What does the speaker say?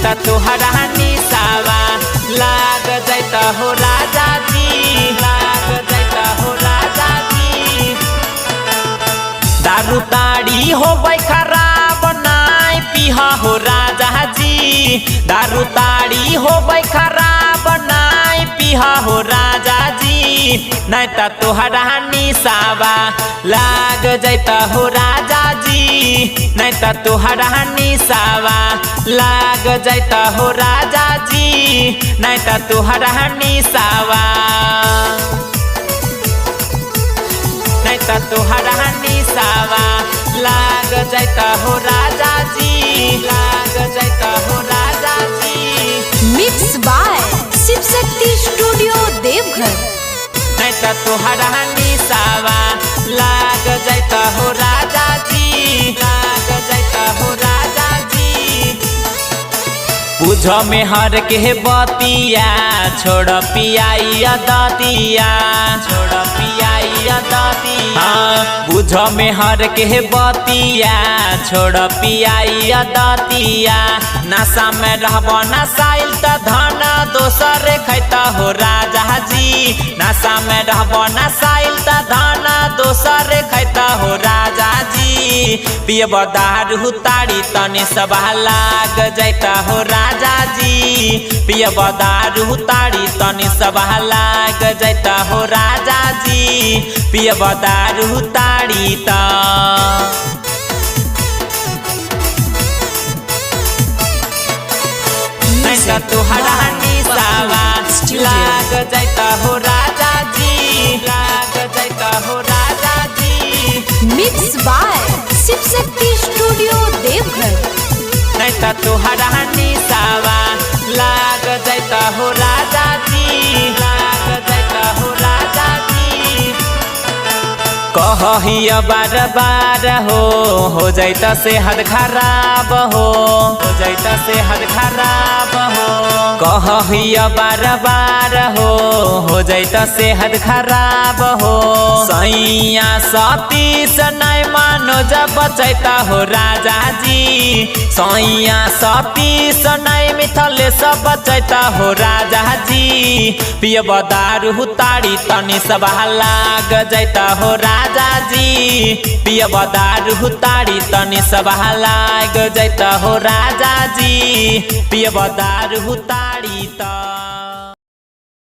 नहीं तुहरा निसावा लाग जाता हो राजा जी, लाग जाता हो राजा जी। दारू ताड़ी हो खराब नाई पीहा हो राजा जी, दारू ताड़ी हो खराब नाई पीहा हो राजा जी। नहीं तुहरा निसावा लाग जाता हो राजा जी, नहीं तुहरा निसावा लाग जाता हो राजा जी, नहीं तुहरा निसावा, नहीं तुहरा निसावा लाग जाता हो राजा जी, लाग जाता हो राजा जी। Mix by Shiv Shakti studio Deoghar. नहीं तुहरा निसावा लाग जाता हो राजा जी, लाग जाता हो राजा जी। बुझ में हर के बतिया छोड़ पियाई दतिया, छोड़ पियाई दतिया। बुझ में हर के बतिया छोड़ पियाई दतिया। नशा में रहब नशाइल त धन दोसर खैता हो राजा जी, नशा में रहब नशाइल त धन दोसर खैता हो राजा जी। पियब दारू ताड़ी तने सब लाग जाता हो राजा जी, पियब दारू ताड़ी तने सब लाग जाता हो राजा जी, पियब दारू ताड़ी त। नहीं तुहरा निसावा लाग जाता हो राजा जी, लाग जाता हो राजा जी। Mix by Shiv Shakti studio Deoghar. नहीं तुहरा निसावा लाग जाता हो राजा जी, लाग जाता हो राजा जी। कहिया बार बार हो जाता सेहत खराब हो जाता सेहत खराब हो। कहिया बार बार हो जाता सेहत खराब हो। सैया सतीश नहीं मानो जब बचता हो राजा जी, सैया सतीश नहीं मिथले सब बचता हो राजा जी। पियब दारू ताड़ी तनी सब लाग जाता हो राजा जी, पियब दारू ताड़ी तनी सब लाग जाता हो राजा जी, पियब दारू ताड़ी त।